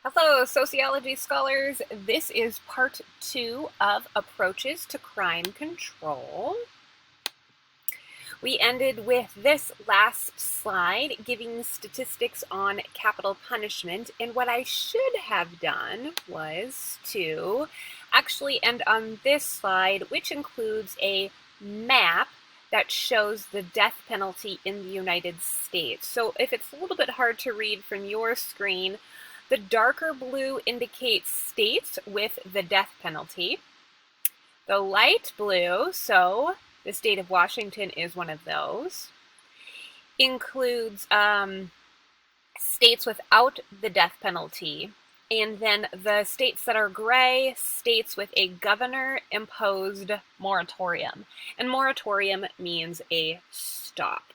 Hello, sociology scholars. This is part 2 of Approaches to Crime Control. We ended with this last slide giving statistics on capital punishment, and what I should have done was to actually end on this slide, which includes a map that shows the death penalty in the United States. So if it's a little bit hard to read from your screen, the darker blue indicates states with the death penalty. The light blue, so the state of Washington is one of those, includes states without the death penalty. And then the states that are gray, states with a governor-imposed moratorium. And moratorium means a stop.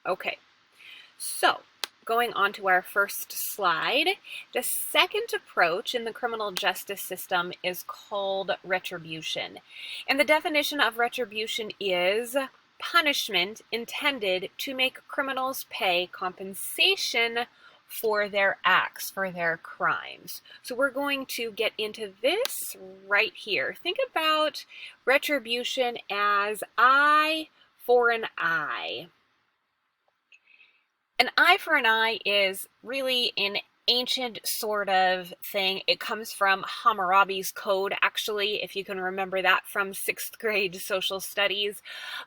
Okay, so going on to our first slide, the second approach in the criminal justice system is called retribution. And the definition of retribution is punishment intended to make criminals pay compensation for their acts, for their crimes. So we're going to get into this right here. Think about retribution as eye for an eye. An eye for an eye is really an ancient sort of thing. It comes from Hammurabi's code, actually, if you can remember that from 6th grade social studies.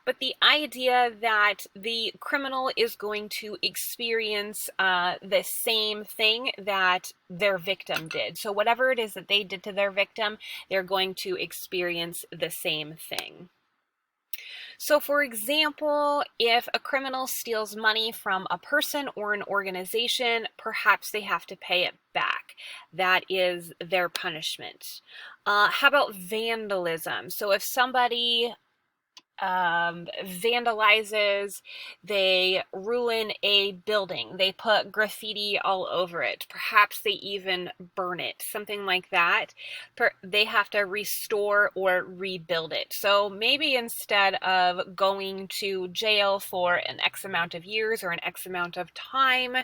But the idea that the criminal is going to experience the same thing that their victim did. So whatever it is that they did to their victim, they're going to experience the same thing. So for example, if a criminal steals money from a person or an organization, perhaps they have to pay it back. That is their punishment. How about vandalism? So if somebody vandalizes, they ruin a building, they put graffiti all over it, perhaps they even burn it, something like that, they have to restore or rebuild it. So maybe instead of going to jail for an X amount of years or an X amount of time,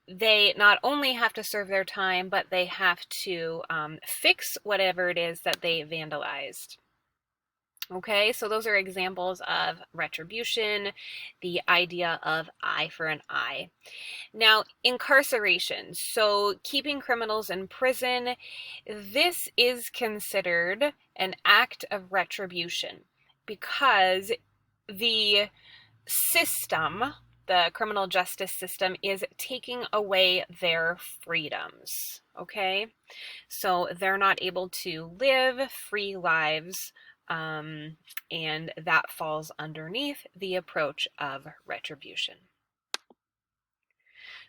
they not only have to serve their time, but they have to fix whatever it is that they vandalized. Okay, so those are examples of retribution, the idea of eye for an eye. Now, incarceration, so keeping criminals in prison, this is considered an act of retribution because the system, the criminal justice system, is taking away their freedoms, okay? So they're not able to live free lives, and that falls underneath the approach of retribution.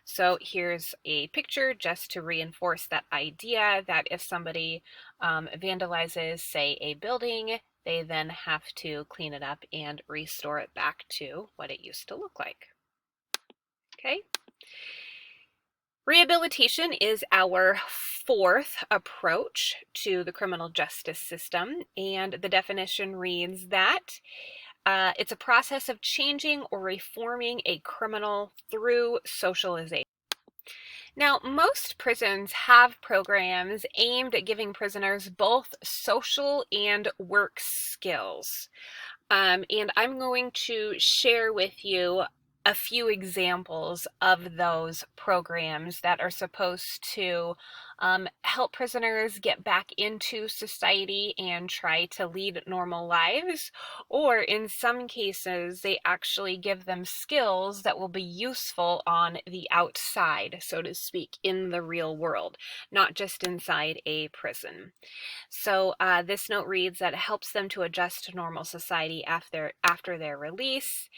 So here's a picture just to reinforce that idea that if somebody vandalizes, say, a building, they then have to clean it up and restore it back to what it used to look like. Okay. Rehabilitation is our fourth approach to the criminal justice system, and the definition reads that it's a process of changing or reforming a criminal through socialization. Now, most prisons have programs aimed at giving prisoners both social and work skills. And I'm going to share with you a few examples of those programs that are supposed to help prisoners get back into society and try to lead normal lives, or in some cases, they actually give them skills that will be useful on the outside, so to speak, in the real world, not just inside a prison. So this note reads that it helps them to adjust to normal society after their release.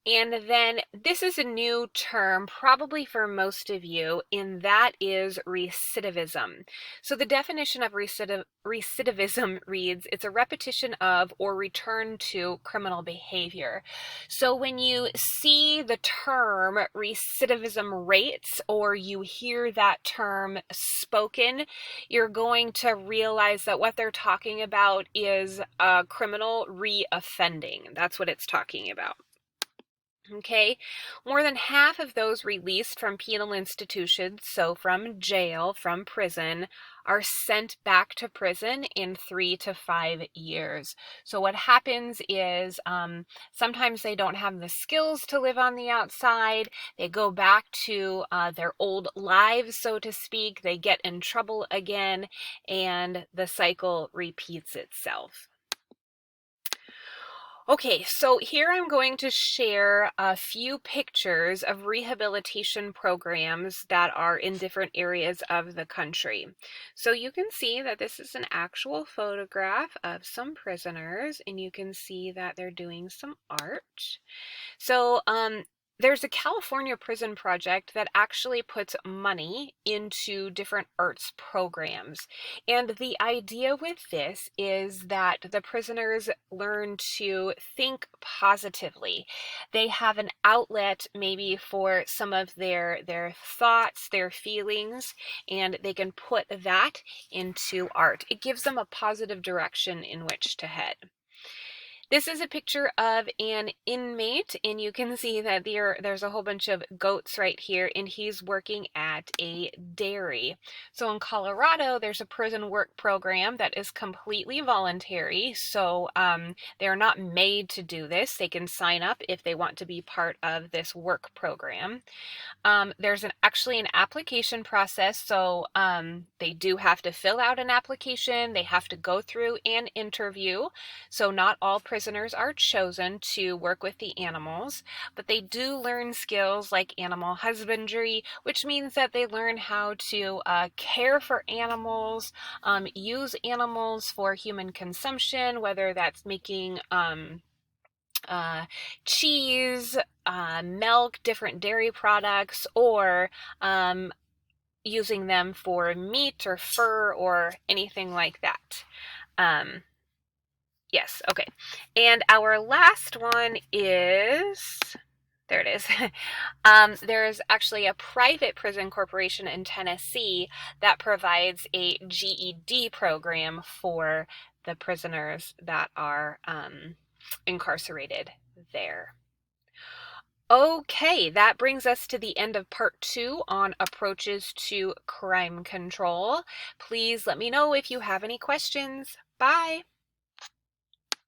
And then this is a new term probably for most of you, and that is recidivism. So the definition of recidivism reads, it's a repetition of or return to criminal behavior. So when you see the term recidivism rates or you hear that term spoken, you're going to realize that what they're talking about is criminal reoffending. That's what it's talking about. Okay, more than half of those released from penal institutions, so from jail, from prison, are sent back to prison in 3 to 5 years. So what happens is sometimes they don't have the skills to live on the outside. They go back to their old lives, so to speak. They get in trouble again, and the cycle repeats itself. Okay, so here I'm going to share a few pictures of rehabilitation programs that are in different areas of the country. So you can see that this is an actual photograph of some prisoners, and you can see that they're doing some art. So, there's a California prison project that actually puts money into different arts programs. And the idea with this is that the prisoners learn to think positively. They have an outlet maybe for some of their thoughts, their feelings, and they can put that into art. It gives them a positive direction in which to head. This is a picture of an inmate, and you can see that there's a whole bunch of goats right here, and he's working at a dairy. So in Colorado, there's a prison work program that is completely voluntary, so they're not made to do this. They can sign up if they want to be part of this work program. There's actually an application process, so they do have to fill out an application. They have to go through an interview. So not all prisoners are chosen to work with the animals, but they do learn skills like animal husbandry, which means that they learn how to care for animals, use animals for human consumption, whether that's making cheese, milk, different dairy products, or using them for meat or fur or anything like that. Yes, okay. And our last one is, there it is. There's actually a private prison corporation in Tennessee that provides a GED program for the prisoners that are incarcerated there. Okay, that brings us to the end of part 2 on approaches to crime control. Please let me know if you have any questions. Bye.